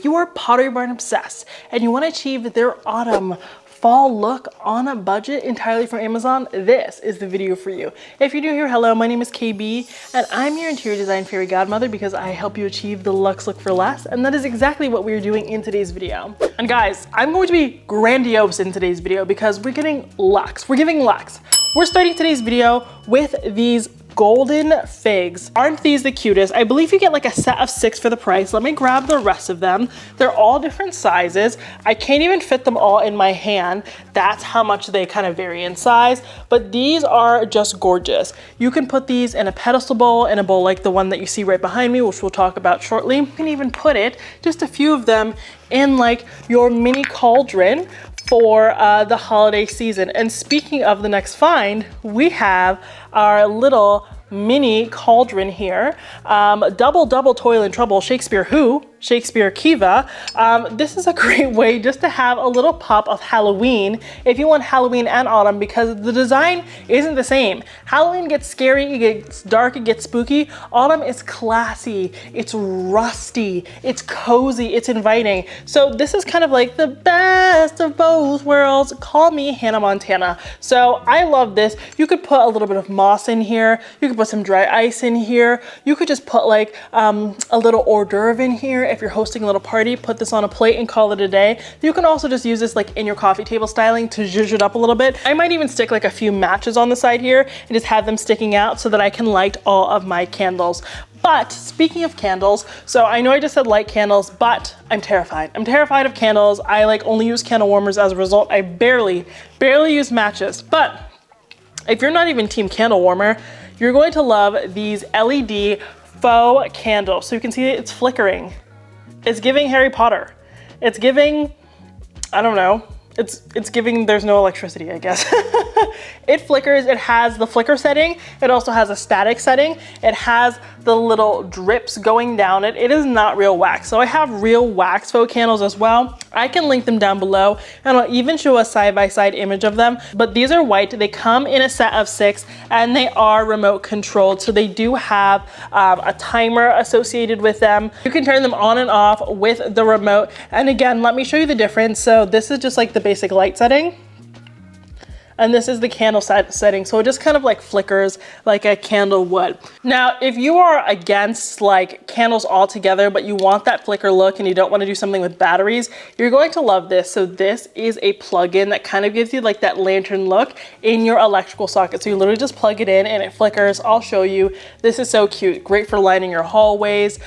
you are Pottery Barn obsessed and you want to achieve their autumn fall look on a budget entirely from Amazon, this is the video for you. If you're new here, hello, my name is KB and I'm your interior design fairy godmother because I help you achieve the luxe look for less, and that is exactly what we're doing in today's video. And guys, I'm going to be grandiose in today's video because we're getting luxe. We're giving luxe. We're starting today's video with these golden figs. Aren't these the cutest? I believe you get like a set of 6 for the price. Let me grab the rest of them. They're all different sizes. I can't even fit them all in my hand. That's how much they kind of vary in size, but these are just gorgeous. You can put these in a pedestal bowl, in a bowl like the one that you see right behind me, which we'll talk about shortly. You can even put it, just a few of them, in like your mini cauldron for the holiday season. And speaking of the next find, we have our little mini cauldron here. Double toil and trouble, Shakespeare who? Shakespeare Kiva. This is a great way just to have a little pop of Halloween if you want Halloween and autumn, because the design isn't the same. Halloween gets scary, it gets dark, it gets spooky. Autumn is classy, it's rusty, it's cozy, it's inviting. So this is kind of like the best of both worlds. Call me Hannah Montana. So I love this. You could put a little bit of moss in here. You could put some dry ice in here. You could just put like a little hors d'oeuvre in here. If you're hosting a little party, put this on a plate and call it a day. You can also just use this like in your coffee table styling to zhuzh it up a little bit. I might even stick like a few matches on the side here and just have them sticking out so that I can light all of my candles. But speaking of candles, so I know I just said light candles, but I'm terrified. I'm terrified of candles. I like only use candle warmers. As a result, I barely use matches. But if you're not even team candle warmer, you're going to love these LED faux candles. So you can see it's flickering. It's giving Harry Potter. It's giving, I don't know. It's giving there's no electricity, I guess. It flickers, it has the flicker setting. It also has a static setting. It has the little drips going down it. It is not real wax. So I have real wax faux candles as well. I can link them down below and I'll even show a side-by-side image of them. But these are white. They come in a set of 6 and they are remote controlled. So they do have a timer associated with them. You can turn them on and off with the remote. And again, let me show you the difference. So this is just like the basic light setting. And this is the candle setting. So it just kind of like flickers like a candle would. Now, if you are against like candles altogether, but you want that flicker look and you don't want to do something with batteries, you're going to love this. So this is a plug-in that kind of gives you like that lantern look in your electrical socket. So you literally just plug it in and it flickers. I'll show you. This is so cute. Great for lighting your hallways,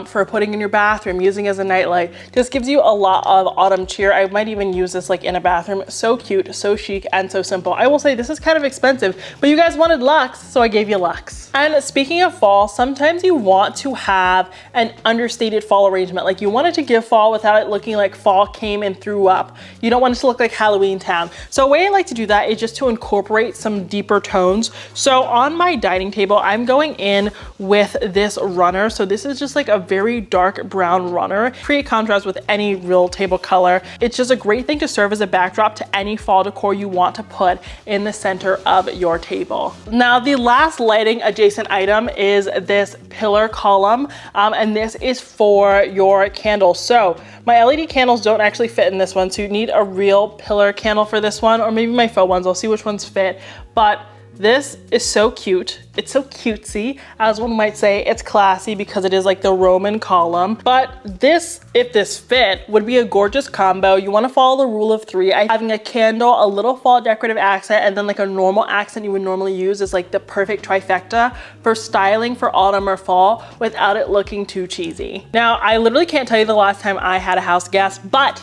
for putting in your bathroom, using as a nightlight. Just gives you a lot of autumn cheer. I might even use this like in a bathroom. So cute, so chic, and so simple. I will say this is kind of expensive, but you guys wanted luxe, so I gave you luxe. And speaking of fall, sometimes you want to have an understated fall arrangement. Like you wanted to give fall without it looking like fall came and threw up. You don't want it to look like Halloween Town. So a way I like to do that is just to incorporate some deeper tones. So on my dining table, I'm going in with this runner. So this is just like a very dark brown runner. Create contrast with any real table color. It's just a great thing to serve as a backdrop to any fall decor you want to put in the center of your table. Now, the last lighting adjacent item is this pillar column, and this is for your candles. So my LED candles don't actually fit in this one, so you need a real pillar candle for this one, or maybe my faux ones. I'll see which ones fit, but this is so cute. It's so cutesy, as one might say. It's classy because it is like the Roman column. But this, if this fit, would be a gorgeous combo. You want to follow the rule of 3. Having a candle, a little fall decorative accent, and then like a normal accent you would normally use is like the perfect trifecta for styling for autumn or fall without it looking too cheesy. Now, I literally can't tell you the last time I had a house guest, but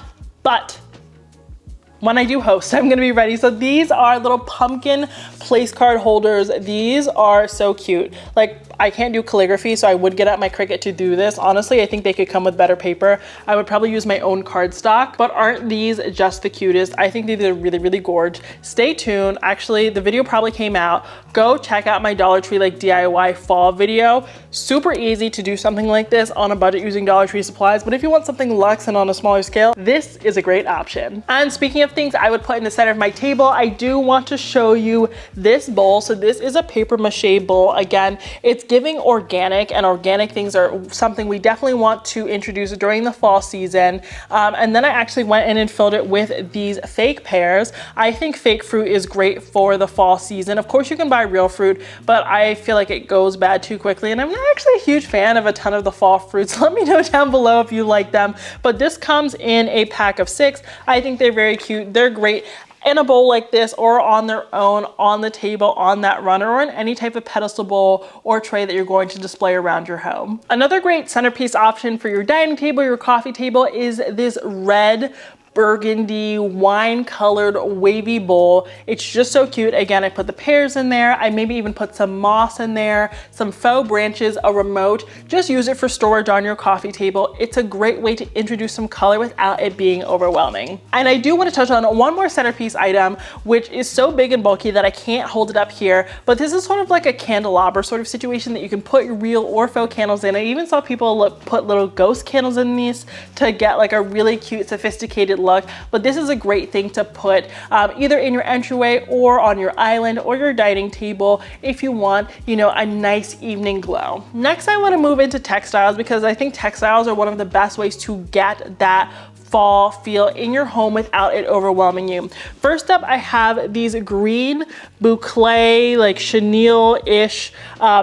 when I do host, I'm gonna be ready. So these are little pumpkin place card holders. These are so cute. Like, I can't do calligraphy, so I would get out my Cricut to do this. Honestly, I think they could come with better paper. I would probably use my own cardstock, but aren't these just the cutest? I think these are really gorgeous. Stay tuned. Actually, the video probably came out. Go check out my Dollar Tree like DIY fall video. Super easy to do something like this on a budget using Dollar Tree supplies, but if you want something luxe and on a smaller scale, this is a great option. And speaking of of things I would put in the center of my table, I do want to show you this bowl. So this is a paper mache bowl. Again, it's giving organic, and organic things are something we definitely want to introduce during the fall season. And then I actually went in and filled it with these fake pears. I think fake fruit is great for the fall season. Of course you can buy real fruit, but I feel like it goes bad too quickly, and I'm not actually a huge fan of a ton of the fall fruits. Let me know down below if you like them. But this comes in a pack of 6. I think they're very cute. They're great in a bowl like this, or on their own on the table on that runner, or in any type of pedestal bowl or tray that you're going to display around your home. Another great centerpiece option for your dining table, your coffee table, is this red burgundy wine colored wavy bowl. It's just so cute. Again, I put the pears in there. I maybe even put some moss in there, some faux branches, a remote. Just use it for storage on your coffee table. It's a great way to introduce some color without it being overwhelming. And I do want to touch on one more centerpiece item, which is so big and bulky that I can't hold it up here, but this is sort of like a candelabra sort of situation that you can put your real or faux candles in. I even saw people put little ghost candles in these to get like a really cute, sophisticated look. But this is a great thing to put either in your entryway or on your island or your dining table if you want, you know, a nice evening glow. Next, I want to move into textiles, because I think textiles are one of the best ways to get that fall feel in your home without it overwhelming you. First up, I have these green boucle, like chenille-ish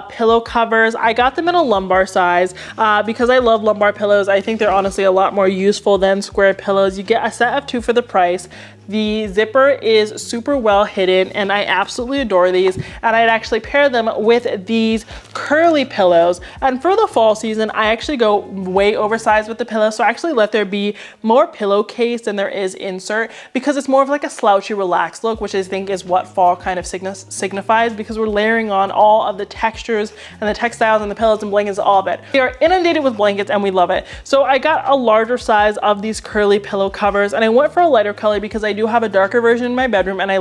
pillow covers. I got them in a lumbar size because I love lumbar pillows. I think they're honestly a lot more useful than square pillows. You get a set of 2 for the price. The zipper is super well hidden, and I absolutely adore these. And I'd actually pair them with these curly pillows. And for the fall season, I actually go way oversized with the pillow. So I actually let there be more pillowcase than there is insert, because it's more of like a slouchy, relaxed look, which I think is what fall kind of signifies, because we're layering on all of the textures and the textiles and the pillows and blankets, all of it. We are inundated with blankets and we love it. So I got a larger size of these curly pillow covers, and I went for a lighter color because I do have a darker version in my bedroom and I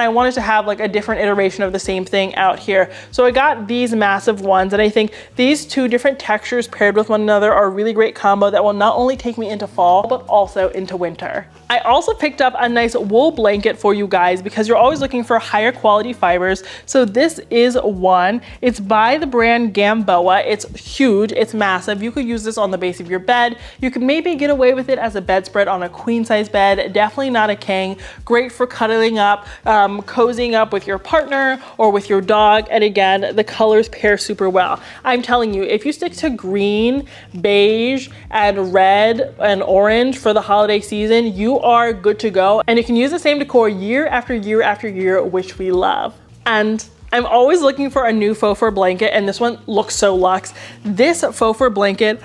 wanted to have like a different iteration of the same thing out here. So I got these massive ones, and I think these 2 different textures paired with one another are a really great combo that will not only take me into fall, but also into winter. I also picked up a nice wool blanket for you guys, because you're always looking for higher quality fibers. So this is one. It's by the brand Gamboa. It's huge, it's massive. You could use this on the base of your bed. You could maybe get away with it as a bedspread on a queen size bed. Definitely not a king. Great for cuddling up, cozying up with your partner or with your dog. And again, the colors pair super well. I'm telling you, if you stick to green, beige, and red and orange for the holiday season, you are good to go. And you can use the same decor year after year after year, which we love. And I'm always looking for a new faux fur blanket, and this one looks so luxe. This faux fur blanket,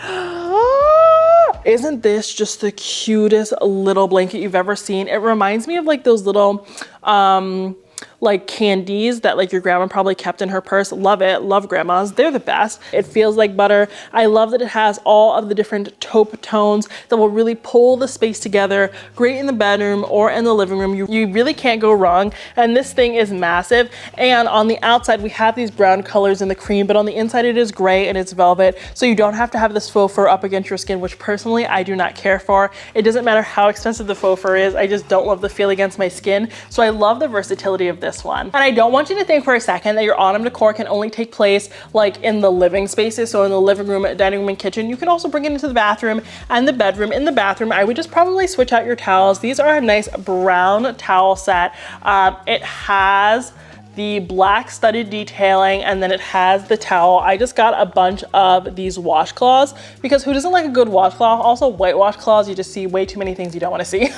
isn't this just the cutest little blanket you've ever seen? It reminds me of like those little like candies that like your grandma probably kept in her purse. Love it, love grandmas, they're the best. It feels like butter. I love that it has all of the different taupe tones that will really pull the space together. Great in the bedroom or in the living room. You really can't go wrong. And this thing is massive. And on the outside, we have these brown colors in the cream, but on the inside it is gray and it's velvet. So you don't have to have this faux fur up against your skin, which personally I do not care for. It doesn't matter how expensive the faux fur is. I just don't love the feel against my skin. So I love the versatility of this one. And I don't want you to think for a second that your autumn decor can only take place like in the living spaces. So in the living room, dining room, and kitchen. You can also bring it into the bathroom and the bedroom. In the bathroom, I would just probably switch out your towels. These are a nice brown towel set. It has the black studded detailing, and then it has the towel. I just got a bunch of these washcloths because who doesn't like a good washcloth? Also, white washcloths, you just see way too many things you don't want to see.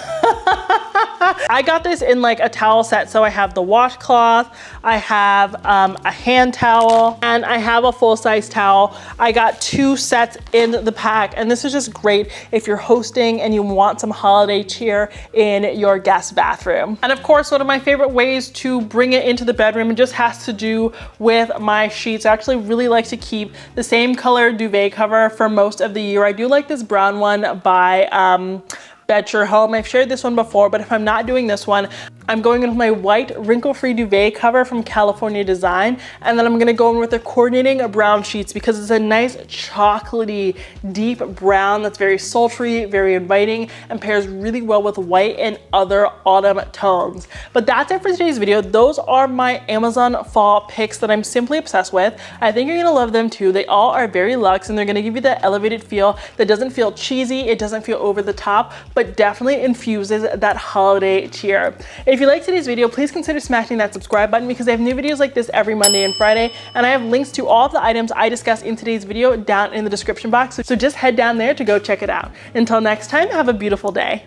I got this in like a towel set, so I have the washcloth, I have a hand towel, and I have a full-size towel. I got 2 sets in the pack, and this is just great if you're hosting and you want some holiday cheer in your guest bathroom. And of course, one of my favorite ways to bring it into the bedroom, it just has to do with my sheets. I actually really like to keep the same color duvet cover for most of the year. I do like this brown one by Bed Your Home. I've shared this one before, but if I'm not doing this one, I'm going in with my white wrinkle-free duvet cover from California Design, and then I'm gonna go in with the coordinating brown sheets because it's a nice chocolatey, deep brown that's very sultry, very inviting, and pairs really well with white and other autumn tones. But that's it for today's video. Those are my Amazon fall picks that I'm simply obsessed with. I think you're gonna love them too. They all are very luxe and they're gonna give you that elevated feel that doesn't feel cheesy, it doesn't feel over the top, but definitely infuses that holiday cheer. If you like today's video, please consider smashing that subscribe button because I have new videos like this every Monday and Friday, and I have links to all of the items I discussed in today's video down in the description box. So just head down there to go check it out. Until next time, have a beautiful day.